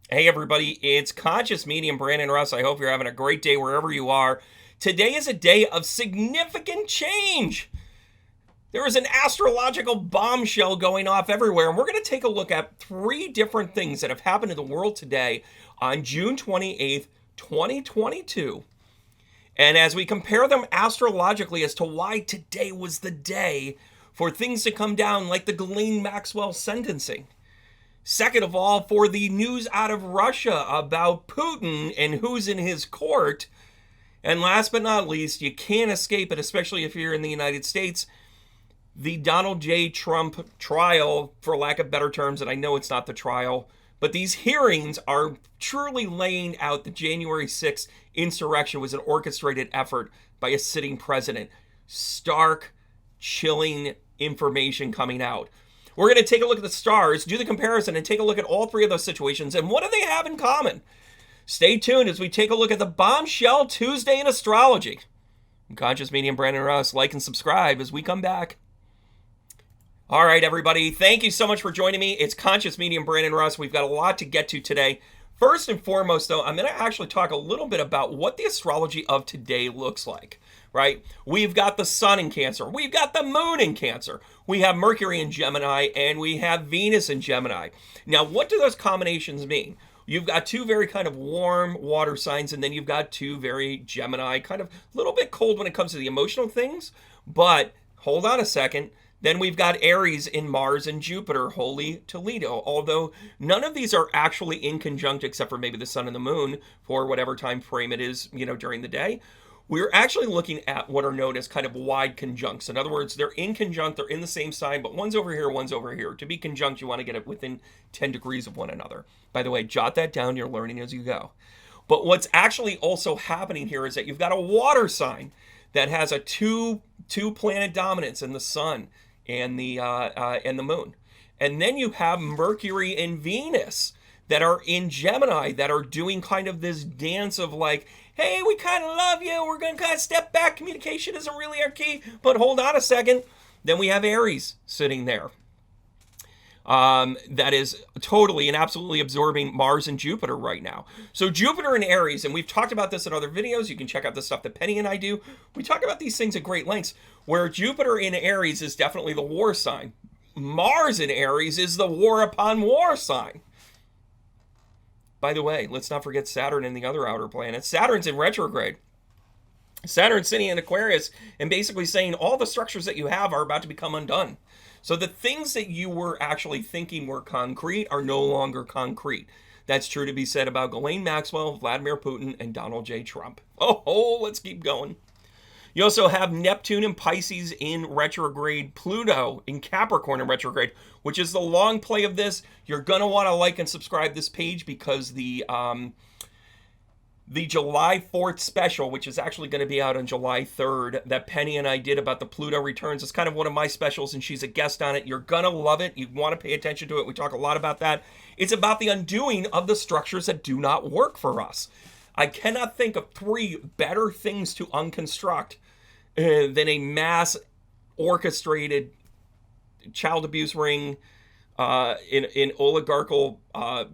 Hey everybody, it's Conscious Medium Brandon Russ. I hope you're having a great day wherever you are. Today is a day of significant change. There is an astrological bombshell going off everywhere, and we're going to take a look at three different things that have happened in the world today on June 28th, 2022. And as we compare them astrologically as to why today was the day for things to come down, like the Galen Maxwell sentencing. Second of all, for the news out of Russia about Putin and who's in his court. And last but not least, you can't escape it, especially if you're in the United States, the Donald J. Trump trial, for lack of better terms, and I know it's not the trial, but these hearings are truly laying out the January 6th insurrection was an orchestrated effort by a sitting president. Stark, chilling information coming out. We're going to take a look at the stars, do the comparison, and take a look at all three of those situations, and what do they have in common? Stay tuned as we take a look at the Bombshell Tuesday in Astrology. I'm Conscious Medium Brandon Russ. Like and subscribe as we come back. All right, everybody. Thank you so much for joining me. It's Conscious Medium Brandon Russ. We've got a lot to get to today. First and foremost, though, I'm going to actually talk a little bit about what the astrology of today looks like. Right? We've got the sun in Cancer. We've got the moon in Cancer. We have Mercury in Gemini, and we have Venus in Gemini. Now, what do those combinations mean? You've got two very kind of warm water signs, and then you've got two very Gemini, kind of a little bit cold when it comes to the emotional things. But hold on a second. Then we've got Aries in Mars and Jupiter, holy Toledo. Although none of these are actually in conjunct, except for maybe the sun and the moon for whatever time frame it is, during the day. We're actually looking at what are known as kind of wide conjuncts. In other words, they're in conjunct, they're in the same sign, but one's over here, one's over here. To be conjunct, you want to get it within 10 degrees of one another. By the way, jot that down. You're learning as you go. But what's actually also happening here is that you've got a water sign that has a two planet dominance in the sun and the moon. And then you have Mercury and Venus that are in Gemini that are doing kind of this dance of like, hey, we kind of love you. We're going to kind of step back. Communication isn't really our key. But hold on a second. Then we have Aries sitting there. That is totally and absolutely absorbing Mars and Jupiter right now. So Jupiter and Aries, and we've talked about this in other videos. You can check out the stuff that Penny and I do. We talk about these things at great lengths, where Jupiter in Aries is definitely the war sign. Mars in Aries is the war upon war sign. By the way, let's not forget Saturn and the other outer planets. Saturn's in retrograde. Saturn's sitting in Aquarius and basically saying all the structures that you have are about to become undone. So the things that you were actually thinking were concrete are no longer concrete. That's true to be said about Galen Maxwell, Vladimir Putin, and Donald J. Trump. Oh, let's keep going. You also have Neptune in Pisces in retrograde, Pluto in Capricorn in retrograde, which is the long play of this. You're going to want to like and subscribe this page because the July 4th special, which is actually going to be out on July 3rd, that Penny and I did about the Pluto returns, is kind of one of my specials, and she's a guest on it. You're going to love it. You want to pay attention to it. We talk a lot about that. It's about the undoing of the structures that do not work for us. I cannot think of three better things to unconstruct than a mass orchestrated child abuse ring in oligarchical. I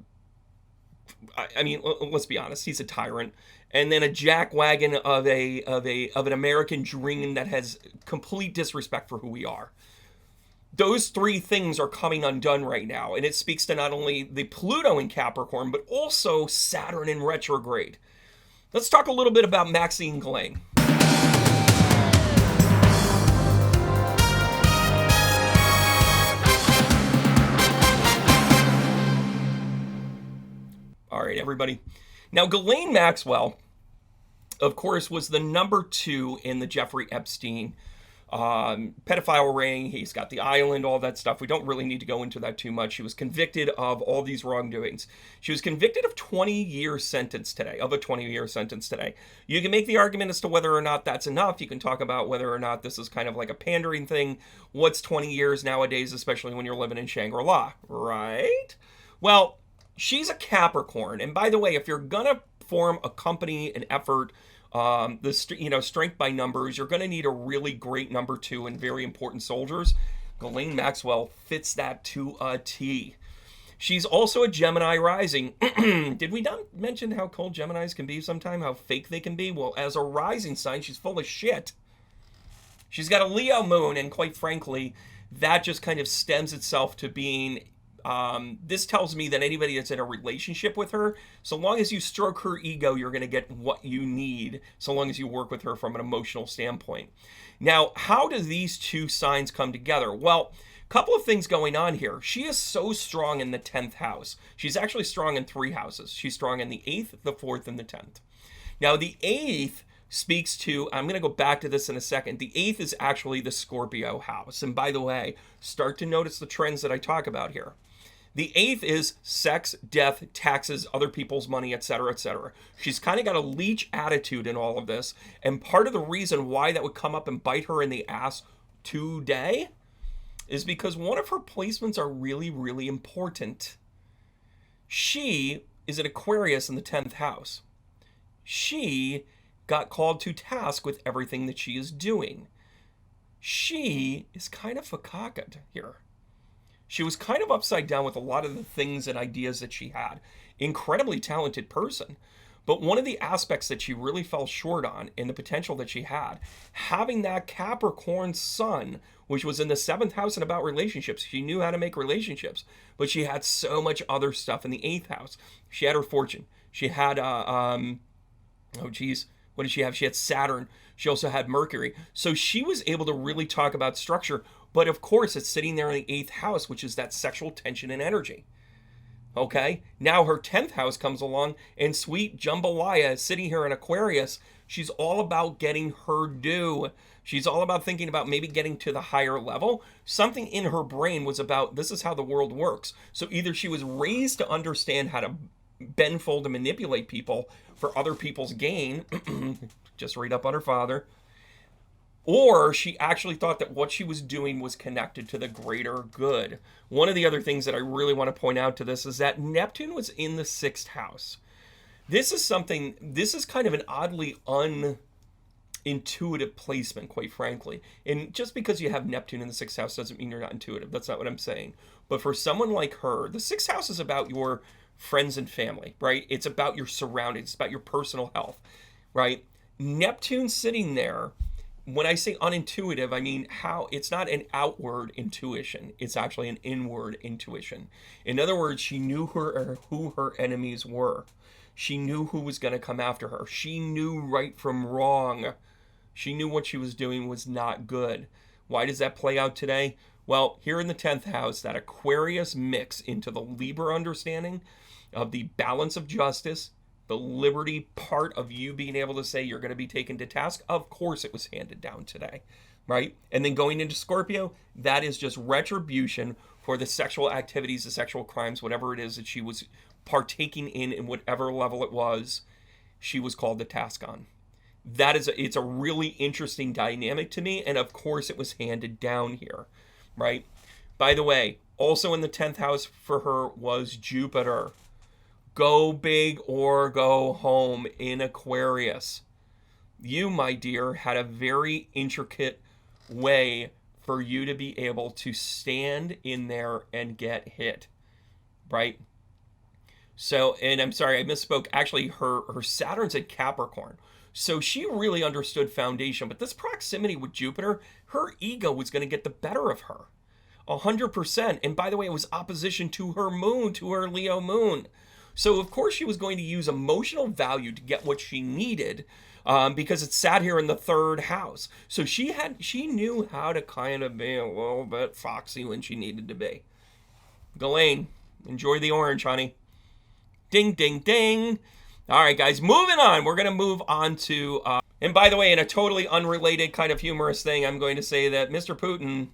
mean, let's be honest. He's a tyrant, and then a jackwagon of an American dream that has complete disrespect for who we are. Those three things are coming undone right now, and it speaks to not only the Pluto in Capricorn, but also Saturn in retrograde. Let's talk a little bit about Maxine Glang. All right, everybody. Now, Ghislaine Maxwell, of course, was the number 2 in the Jeffrey Epstein pedophile ring. He's got the island, all that stuff. We don't really need to go into that too much. She was convicted of all these wrongdoings. She was convicted of a 20-year sentence today. You can make the argument as to whether or not that's enough. You can talk about whether or not this is kind of like a pandering thing. What's 20 years nowadays, especially when you're living in Shangri-La, right? Well, she's a Capricorn. And by the way, if you're going to form a company, an effort, strength by numbers, you're going to need a really great number 2 and very important soldiers. Ghislaine Maxwell fits that to a T. She's also a Gemini rising. Did we not mention how cold Geminis can be sometime? How fake they can be? Well, as a rising sign, she's full of shit. She's got a Leo moon, and quite frankly, that just kind of stems itself to being... this tells me that anybody that's in a relationship with her, so long as you stroke her ego, you're going to get what you need, so long as you work with her from an emotional standpoint. Now, how do these two signs come together? Well, couple of things going on here. She is so strong in the 10th house. She's actually strong in 3 houses. She's strong in the 8th, the 4th, and the 10th. Now, the 8th speaks to, I'm going to go back to this in a second. The 8th is actually the Scorpio house. And by the way, start to notice the trends that I talk about here. The 8th is sex, death, taxes, other people's money, etc., etc. She's kind of got a leech attitude in all of this. And part of the reason why that would come up and bite her in the ass today is because one of her placements are really, really important. She is an Aquarius in the 10th house. She got called to task with everything that she is doing. She is kind of fakakad here. She was kind of upside down with a lot of the things and ideas that she had. Incredibly talented person. But one of the aspects that she really fell short on in the potential that she had, having that Capricorn sun, which was in the 7th house and about relationships. She knew how to make relationships, but she had so much other stuff in the 8th house. She had her fortune. She had, what did she have? She had Saturn. She also had Mercury. So she was able to really talk about structure, but of course it's sitting there in the 8th house, which is that sexual tension and energy. Okay, now her 10th house comes along, and sweet Jambalaya is sitting here in Aquarius. She's all about getting her due. She's all about thinking about maybe getting to the higher level. Something in her brain was about, this is how the world works. So either she was raised to understand how to bend, fold, and manipulate people for other people's gain, just read up on her father, or she actually thought that what she was doing was connected to the greater good. One of the other things that I really want to point out to this is that Neptune was in the 6th house. This is kind of an oddly unintuitive placement, quite frankly. And just because you have Neptune in the 6th house doesn't mean you're not intuitive. That's not what I'm saying. But for someone like her, the 6th house is about your friends and family, right? It's about your surroundings. It's about your personal health, right? Neptune sitting there, when I say unintuitive, I mean how it's not an outward intuition. It's actually an inward intuition. In other words, she knew who her enemies were. She knew who was going to come after her. She knew right from wrong. She knew what she was doing was not good. Why does that play out today? Well, here in the 10th house, that Aquarius mix into the Libra understanding of the balance of justice, the liberty part of you being able to say you're going to be taken to task, of course it was handed down today, right? And then going into Scorpio, that is just retribution for the sexual activities, the sexual crimes, whatever it is that she was partaking in whatever level it was, she was called to task on. It's a really interesting dynamic to me, and of course it was handed down here, right? By the way, also in the 10th house for her was Jupiter. Go big or go home in Aquarius. You, my dear, had a very intricate way for you to be able to stand in there and get hit, right? So, and I'm sorry, I misspoke. Actually, her Saturn's at Capricorn. So she really understood foundation. But this proximity with Jupiter, her ego was going to get the better of her. 100%. And by the way, it was opposition to her moon, to her Leo moon. So, of course, she was going to use emotional value to get what she needed because it sat here in the 3rd house. So she knew how to kind of be a little bit foxy when she needed to be. Galen, enjoy the orange, honey. Ding, ding, ding. All right, guys, moving on. We're going to move on to... and by the way, in a totally unrelated kind of humorous thing, I'm going to say that Mr. Putin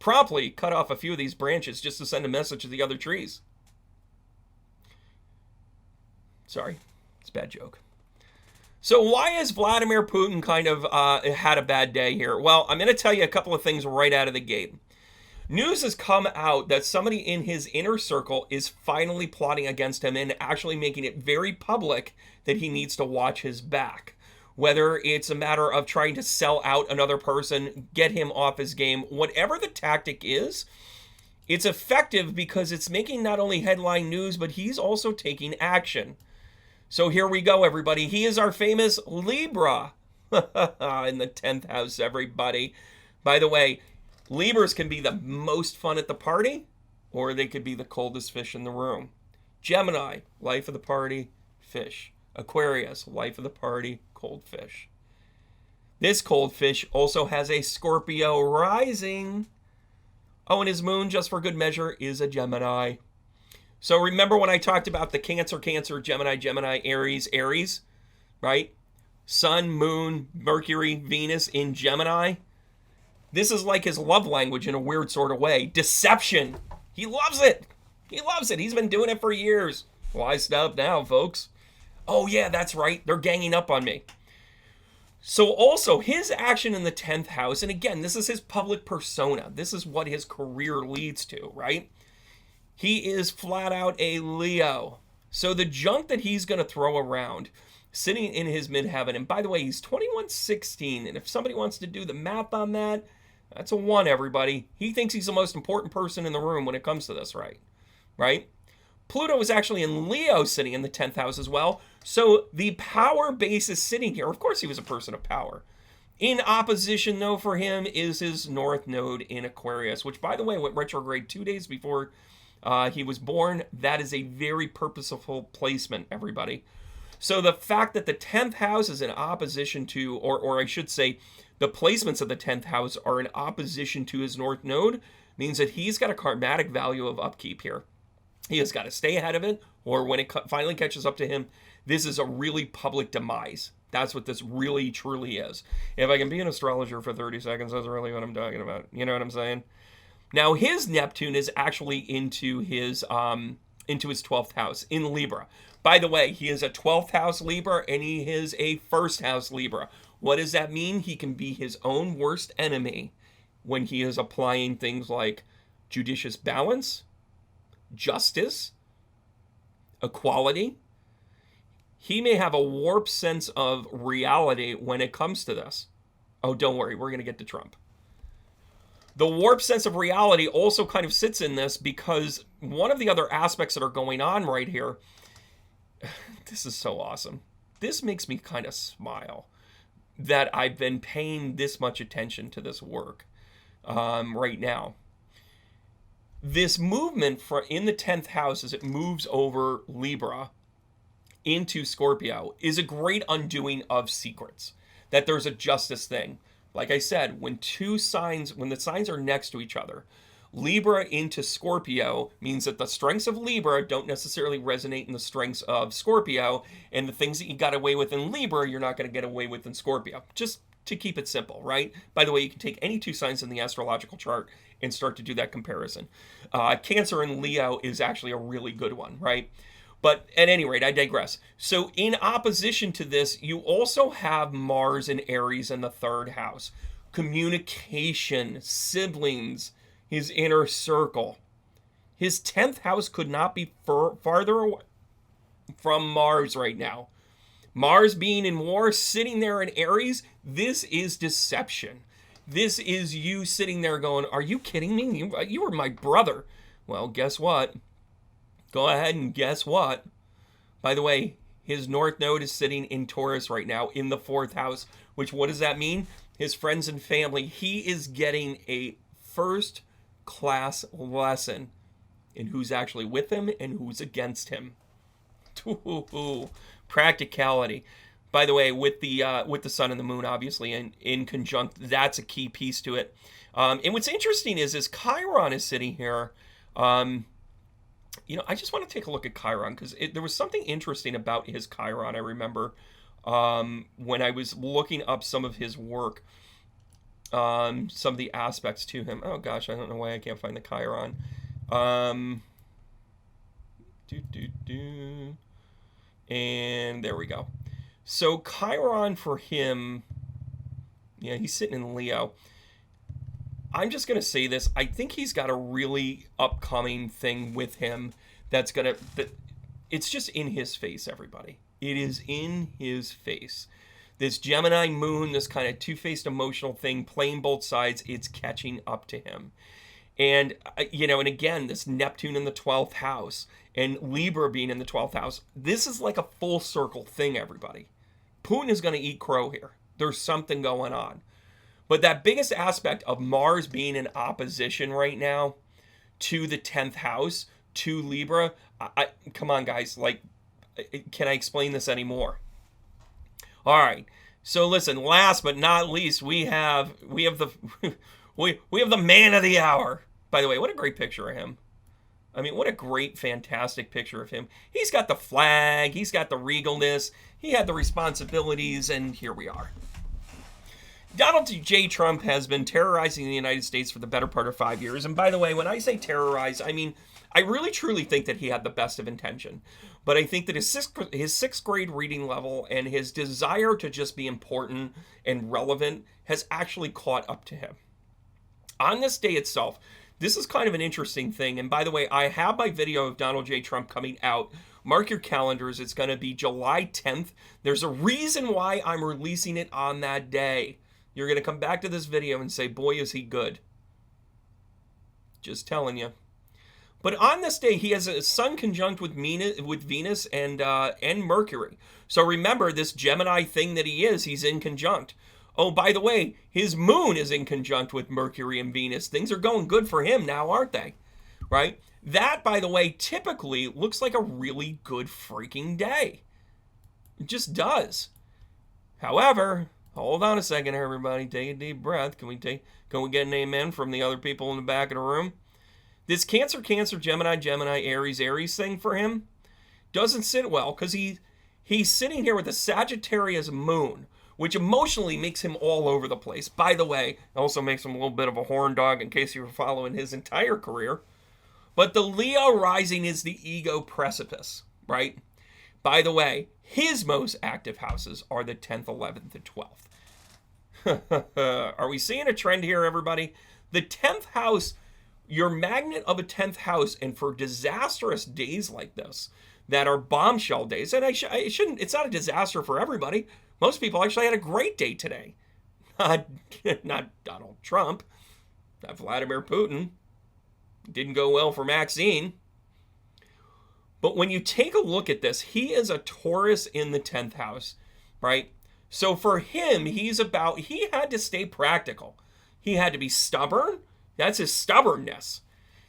promptly cut off a few of these branches just to send a message to the other trees. Sorry, it's a bad joke. So why has Vladimir Putin kind of had a bad day here? Well, I'm going to tell you a couple of things right out of the gate. News has come out that somebody in his inner circle is finally plotting against him and actually making it very public that he needs to watch his back. Whether it's a matter of trying to sell out another person, get him off his game, whatever the tactic is, It's effective because it's making not only headline news, but he's also taking action. So here we go, everybody. He is our famous Libra in the 10th house, everybody. By the way, Libras can be the most fun at the party, or they could be the coldest fish in the room. Gemini, life of the party, fish. Aquarius, life of the party, cold fish. This cold fish also has a Scorpio rising. Oh, and his moon, just for good measure, is a Gemini. So remember when I talked about the Cancer, Gemini, Aries, right? Sun, moon, Mercury, Venus in Gemini. This is like his love language in a weird sort of way. Deception. He loves it. He loves it. He's been doing it for years. Why stop now, folks? Oh, yeah, that's right. They're ganging up on me. So also, his action in the 10th house, and again, this is his public persona. This is what his career leads to, right? He is flat out a Leo. So the junk that he's going to throw around, sitting in his midheaven, and by the way, he's 2116, and if somebody wants to do the math on that, that's a 1, everybody. He thinks he's the most important person in the room when it comes to this, right? Pluto is actually in Leo, sitting in the 10th house as well. So the power base is sitting here. Of course, he was a person of power. In opposition, though, for him is his North Node in Aquarius, which, by the way, went retrograde 2 days before he was born. That is a very purposeful placement, everybody. So the fact that the 10th house is in opposition to, or I should say, the placements of the 10th house are in opposition to his North Node means that he's got a karmatic value of upkeep here. He has got to stay ahead of it, or when it finally catches up to him, this is a really public demise. That's what this really, truly is. If I can be an astrologer for 30 seconds, that's really what I'm talking about. You know what I'm saying? Now, his Neptune is actually into his 12th house in Libra. By the way, he is a 12th house Libra, and he is a first house Libra. What does that mean? He can be his own worst enemy when he is applying things like judicious balance, justice, equality. He may have a warped sense of reality when it comes to this. Oh, don't worry, we're going to get to Trump. The warped sense of reality also kind of sits in this because one of the other aspects that are going on right here, this is so awesome. This makes me kind of smile that I've been paying this much attention to this work right now. This movement in the 10th house as it moves over Libra into Scorpio is a great undoing of secrets, that there's a justice thing. Like I said, when the signs are next to each other, Libra into Scorpio means that the strengths of Libra don't necessarily resonate in the strengths of Scorpio, and the things that you got away with in Libra, you're not going to get away with in Scorpio. Just to keep it simple, right? By the way, you can take any two signs in the astrological chart and start to do that comparison. Cancer and Leo is actually a really good one, right? But at any rate, I digress. So in opposition to this, you also have Mars and Aries in the 3rd house. Communication, siblings, his inner circle. His 10th house could not be farther away from Mars right now. Mars being in war, sitting there in Aries, this is deception. This is you sitting there going, are you kidding me? You were my brother. Well, guess what? Go ahead and guess what? By the way, his North Node is sitting in Taurus right now in the 4th house, which what does that mean? His friends and family. He is getting a first-class lesson in who's actually with him and who's against him. Ooh, practicality. By the way, with the sun and the moon, obviously, in conjunct, that's a key piece to it. And what's interesting is Chiron is sitting here. I just want to take a look at Chiron because there was something interesting about his Chiron. I remember when I was looking up some of his work, some of the aspects to him. Oh gosh, I don't know why I can't find the Chiron. And there we go. So Chiron for him, yeah, he's sitting in Leo. I'm just going to say this. I think he's got a really upcoming thing with him that it's just in his face, everybody. It is in his face. This Gemini moon, this kind of two-faced emotional thing, playing both sides, it's catching up to him. And, and again, this Neptune in the 12th house and Libra being in the 12th house, this is like a full circle thing, everybody. Putin is going to eat crow here. There's something going on. But that biggest aspect of Mars being in opposition right now to the 10th house, to Libra, come on, guys, like, can I explain this anymore? All right. So listen, last but not least, we have the we have the man of the hour. By the way, what a great picture of him. I mean, what a great, fantastic picture of him. He's got the flag, he's got the regalness, he had the responsibilities, and here we are. Donald J. Trump has been terrorizing the United States for the better part of 5 years. And by the way, when I say terrorize, I mean, I really truly think that he had the best of intention. But I think that his sixth grade reading level and his desire to just be important and relevant has actually caught up to him. On this day itself, this is kind of an interesting thing. And by the way, I have my video of Donald J. Trump coming out. Mark your calendars. It's going to be July 10th. There's a reason why I'm releasing it on that day. You're going to come back to this video and say, boy, is he good. Just telling you. But on this day, he has a sun conjunct with Venus and Mercury. So remember, this Gemini thing that he is, he's in conjunct. Oh, by the way, his moon is in conjunct with Mercury and Venus. Things are going good for him now, aren't they? Right? That, by the way, typically looks like a really good freaking day. It just does. However, hold on a second, everybody. Take a deep breath. Can we get an amen from the other people in the back of the room? This Cancer, Gemini, Aries thing for him doesn't sit well because he's sitting here with a Sagittarius moon, which emotionally makes him all over the place. By the way, also makes him a little bit of a horn dog in case you were following his entire career. But the Leo rising is the ego precipice, right? By the way, his most active houses are the 10th, 11th, and 12th. Are we seeing a trend here, everybody? The 10th house, your magnet of a 10th house, and for disastrous days like this that are bombshell days, and it's not a disaster for everybody. Most people actually had a great day today. Not Donald Trump, not Vladimir Putin. Didn't go well for Maxine. But when you take a look at this, he is a Taurus in the 10th house, right? So for him, he had to stay practical. He had to be stubborn. That's his stubbornness.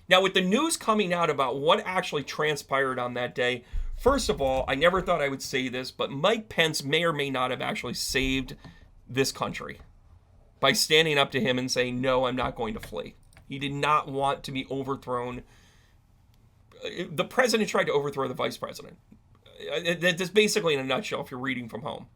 Now, with the news coming out about what actually transpired on that day, first of all, I never thought I would say this, but Mike Pence may or may not have actually saved this country by standing up to him and saying, no, I'm not going to flee. He did not want to be overthrown. The president tried to overthrow the vice president. That's basically in a nutshell if you're reading from home.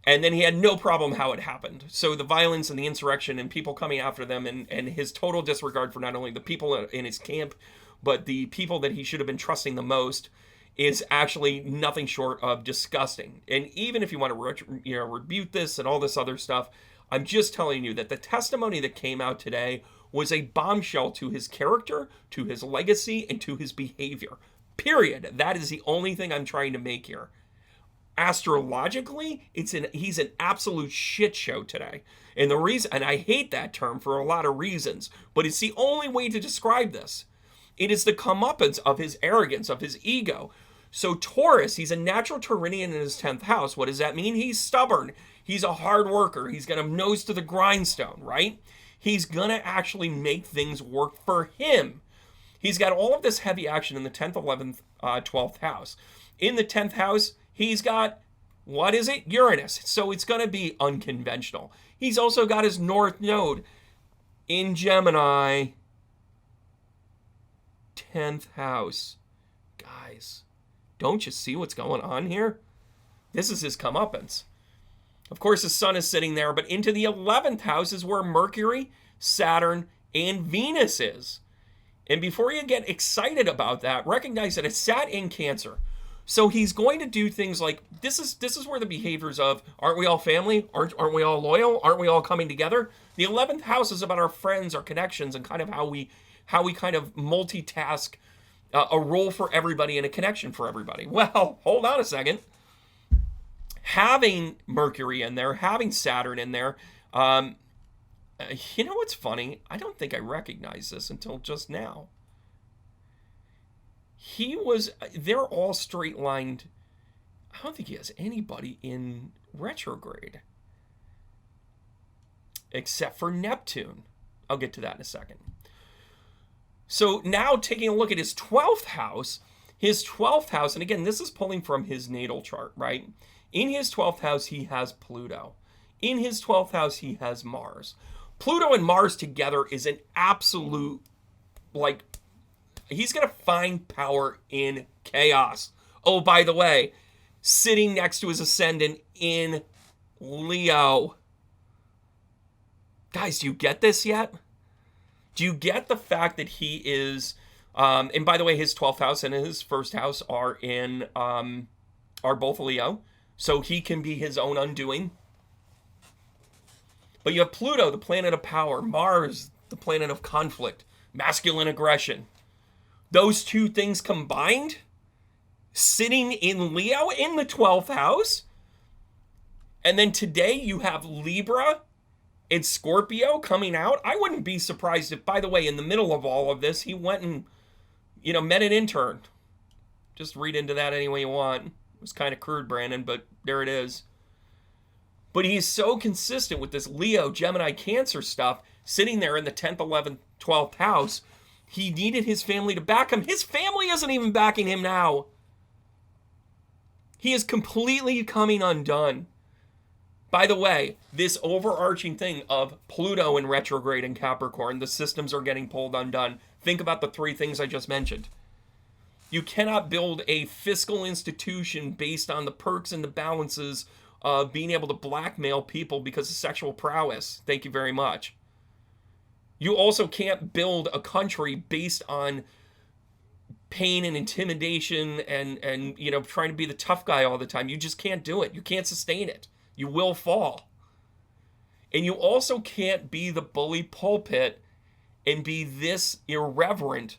And then he had no problem how it happened. So the violence and the insurrection and people coming after them and his total disregard for not only the people in his camp, but the people that he should have been trusting the most is actually nothing short of disgusting. And even if you want to rebuke this and all this other stuff, I'm just telling you that the testimony that came out today was a bombshell to his character, to his legacy, and to his behavior. Period. That is the only thing I'm trying to make here. Astrologically, he's an absolute shit show today. And the reason, and I hate that term for a lot of reasons, but it's the only way to describe this. It is the comeuppance of his arrogance, of his ego. So Taurus, he's a natural Taurinian in his 10th house. What does that mean? He's stubborn. He's a hard worker. He's got a nose to the grindstone, right? He's going to actually make things work for him. He's got all of this heavy action in the 10th, 11th, 12th house. In the 10th house, he's got, what is it? Uranus. So it's going to be unconventional. He's also got his North Node in Gemini, 10th house. Guys, don't you see what's going on here? This is his comeuppance. Of course, the sun is sitting there, but into the 11th house is where Mercury, Saturn, and Venus is. And before you get excited about that, recognize that it's sat in Cancer. So he's going to do things like, this is where the behaviors of, aren't we all family? Aren't we all loyal? Aren't we all coming together? The 11th house is about our friends, our connections, and kind of how we kind of multitask a role for everybody and a connection for everybody. Well, hold on a second. Having Mercury in there, having Saturn in there, You know what's funny? I don't think I recognized this until just now. They're all straight lined. I don't think he has anybody in retrograde. Except for Neptune. I'll get to that in a second. So now taking a look at his 12th house, and again, this is pulling from his natal chart, right? In his 12th house, he has Pluto. In his 12th house, he has Mars. Pluto and Mars together is an absolute, like, he's going to find power in chaos. Oh, by the way, sitting next to his ascendant in Leo. Guys, do you get this yet? Do you get the fact that he is, and by the way, his 12th house and his first house are both Leo, so he can be his own undoing. But you have Pluto, the planet of power, Mars, the planet of conflict, masculine aggression. Those two things combined, sitting in Leo in the 12th house. And then today you have Libra and Scorpio coming out. I wouldn't be surprised if, by the way, in the middle of all of this, he went and, met an intern. Just read into that any way you want. It was kind of crude, Brandon, but there it is. But he's so consistent with this Leo, Gemini, Cancer stuff, sitting there in the 10th, 11th, 12th house. He needed his family to back him. His family isn't even backing him now. He is completely coming undone. By the way, this overarching thing of Pluto in retrograde in Capricorn, the systems are getting pulled undone. Think about the three things I just mentioned. You cannot build a fiscal institution based on the perks and the balances of being able to blackmail people because of sexual prowess. Thank you very much. You also can't build a country based on pain and intimidation and trying to be the tough guy all the time. You just can't do it. You can't sustain it. You will fall. And you also can't be the bully pulpit and be this irreverent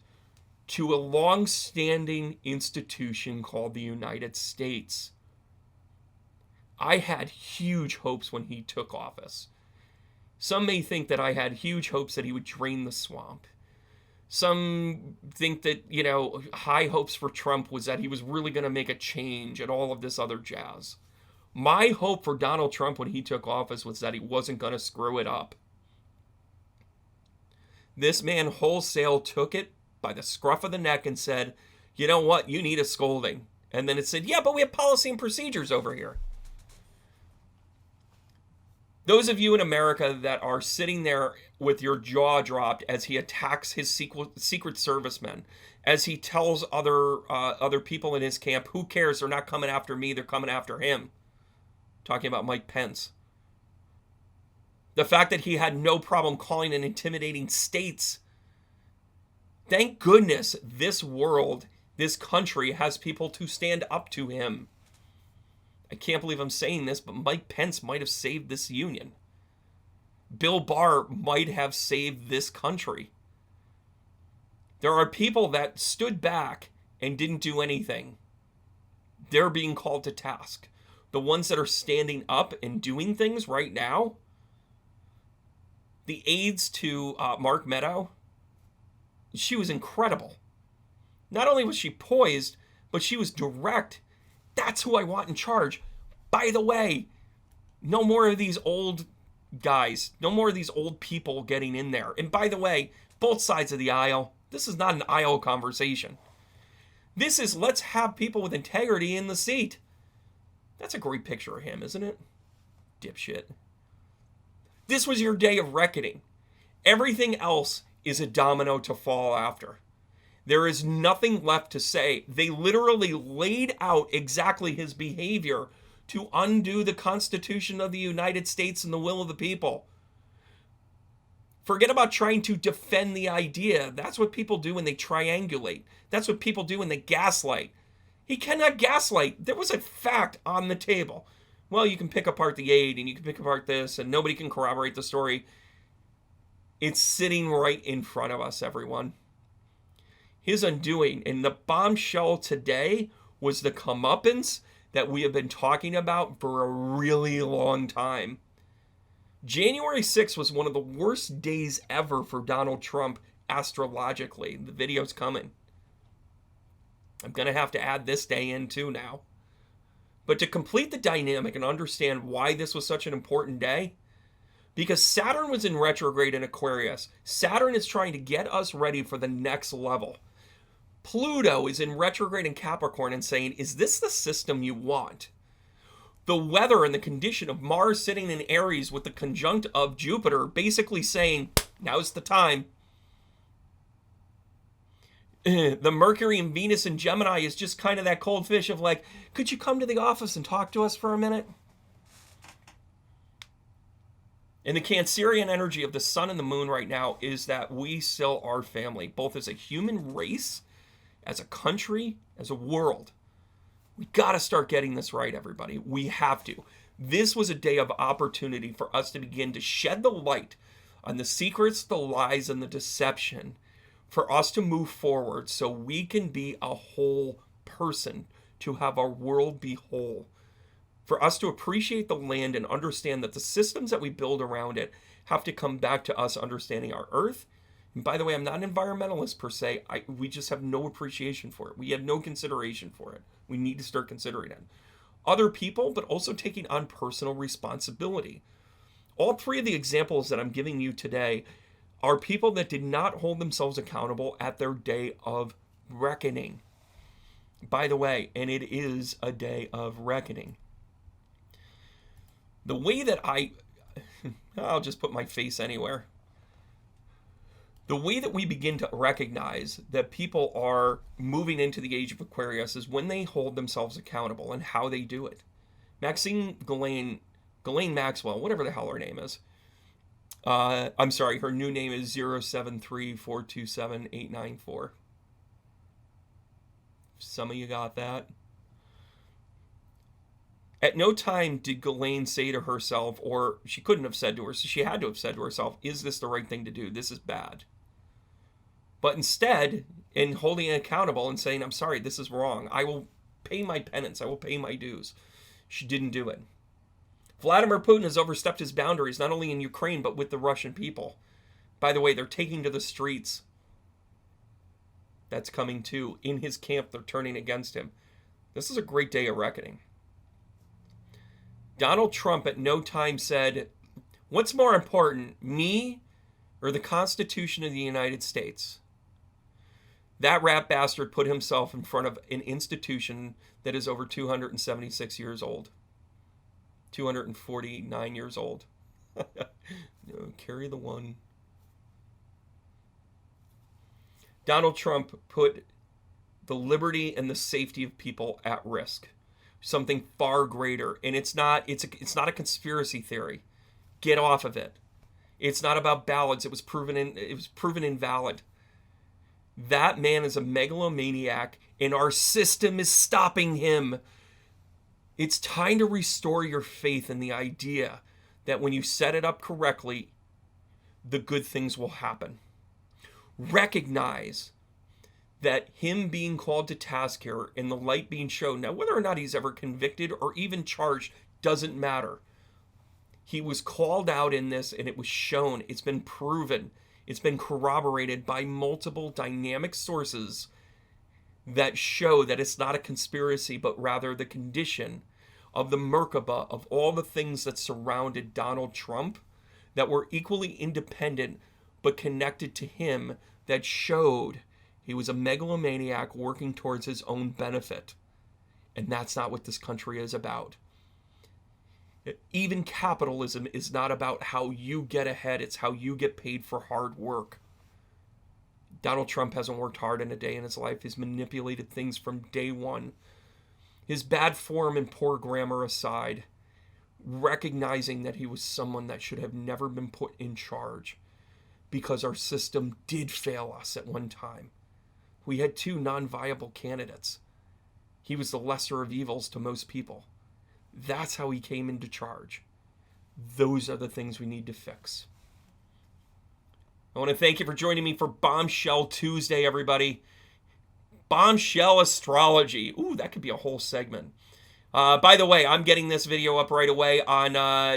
to a long-standing institution called the United States. I had huge hopes when he took office. Some may think that I had huge hopes that he would drain the swamp. Some think that, high hopes for Trump was that he was really going to make a change and all of this other jazz. My hope for Donald Trump when he took office was that he wasn't going to screw it up. This man wholesale took it by the scruff of the neck and said, you know what, you need a scolding. And then it said, yeah, but we have policy and procedures over here. Those of you in America that are sitting there with your jaw dropped as he attacks his secret servicemen, as he tells other people in his camp, who cares, they're not coming after me, they're coming after him. Talking about Mike Pence. The fact that he had no problem calling and intimidating states. Thank goodness this world, this country has people to stand up to him. I can't believe I'm saying this, but Mike Pence might have saved this union. Bill Barr might have saved this country. There are people that stood back and didn't do anything. They're being called to task. The ones that are standing up and doing things right now, the aides to Mark Meadow, she was incredible. Not only was she poised, but she was direct. That's who I want in charge. By the way, no more of these old guys, no more of these old people getting in there. And by the way, both sides of the aisle, this is not an aisle conversation. This is, let's have people with integrity in the seat. That's a great picture of him, isn't it? Dipshit. This was your day of reckoning. Everything else is a domino to fall after. There is nothing left to say. They literally laid out exactly his behavior to undo the Constitution of the United States and the will of the people. Forget about trying to defend the idea. That's what people do when they triangulate. That's what people do when they gaslight. He cannot gaslight. There was a fact on the table. Well, you can pick apart the aid and you can pick apart this and nobody can corroborate the story. It's sitting right in front of us, everyone. His undoing, and the bombshell today was the comeuppance that we have been talking about for a really long time. January 6th was one of the worst days ever for Donald Trump astrologically. The video's coming. I'm going to have to add this day in too now. But to complete the dynamic and understand why this was such an important day, because Saturn was in retrograde in Aquarius. Saturn is trying to get us ready for the next level. Pluto is in retrograde in Capricorn and saying, is this the system you want? The weather and the condition of Mars sitting in Aries with the conjunct of Jupiter basically saying, now's the time. The Mercury and Venus and Gemini is just kind of that cold fish of like, could you come to the office and talk to us for a minute? And the Cancerian energy of the sun and the moon right now is that we still are family, both as a human race, as a country, as a world. We got to start getting this right, everybody. We have to. This was a day of opportunity for us to begin to shed the light on the secrets, the lies, and the deception, for us to move forward so we can be a whole person, to have our world be whole, for us to appreciate the land and understand that the systems that we build around it have to come back to us understanding our earth. And by the way, I'm not an environmentalist per se. We just have no appreciation for it. We have no consideration for it. We need to start considering it. Other people, but also taking on personal responsibility. All three of the examples that I'm giving you today are people that did not hold themselves accountable at their day of reckoning. By the way, and it is a day of reckoning. The way that I'll just put my face anywhere. The way that we begin to recognize that people are moving into the age of Aquarius is when they hold themselves accountable and how they do it. Galen Maxwell, whatever the hell her name is. I'm sorry, her new name is 073427894. Some of you got that. At no time did Galen say to herself, or she couldn't have said to her, so she had to have said to herself, is this the right thing to do? This is bad. But instead, in holding it accountable and saying, I'm sorry, this is wrong. I will pay my penance. I will pay my dues. She didn't do it. Vladimir Putin has overstepped his boundaries, not only in Ukraine, but with the Russian people. By the way, they're taking to the streets. That's coming too. In his camp, they're turning against him. This is a great day of reckoning. Donald Trump at no time said, what's more important, me or the Constitution of the United States? That rat bastard put himself in front of an institution that is over 276 years old. 249 years old. Carry the one. Donald Trump put the liberty and the safety of people at risk. Something far greater. And it's not a conspiracy theory. Get off of it. It's not about ballots. It was proven invalid. That man is a megalomaniac, and our system is stopping him. It's time to restore your faith in the idea that when you set it up correctly, the good things will happen. Recognize that him being called to task here and the light being shown, now whether or not he's ever convicted or even charged doesn't matter. He was called out in this, and it was shown. It's been proven. It's been corroborated by multiple dynamic sources that show that it's not a conspiracy, but rather the condition of the Merkaba of all the things that surrounded Donald Trump that were equally independent but connected to him, that showed he was a megalomaniac working towards his own benefit. And that's not what this country is about. Even capitalism is not about how you get ahead. It's how you get paid for hard work. Donald Trump hasn't worked hard in a day in his life. He's manipulated things from day one. His bad form and poor grammar aside, recognizing that he was someone that should have never been put in charge, because our system did fail us at one time. We had two non-viable candidates. He was the lesser of evils to most people. That's how he came into charge. Those are the things we need to fix. I want to thank you for joining me for Bombshell Tuesday, everybody. Bombshell Astrology. Ooh, that could be a whole segment. By the way, I'm getting this video up right away on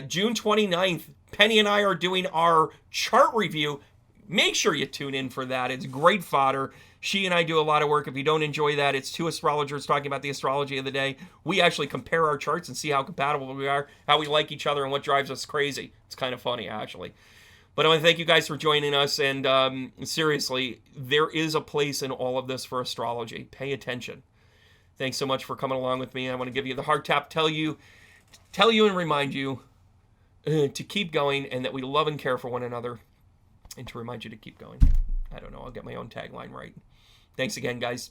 June 29th. Penny and I are doing our chart review. Make sure you tune in for that. It's great fodder. She and I do a lot of work. If you don't enjoy that, it's two astrologers talking about the astrology of the day. We actually compare our charts and see how compatible we are, how we like each other, and what drives us crazy. It's kind of funny, actually. But I want to thank you guys for joining us. And seriously, there is a place in all of this for astrology. Pay attention. Thanks so much for coming along with me. I want to give you the heart tap, tell you and remind you to keep going, and that we love and care for one another, and to remind you to keep going. I don't know, I'll get my own tagline right. Thanks again, guys.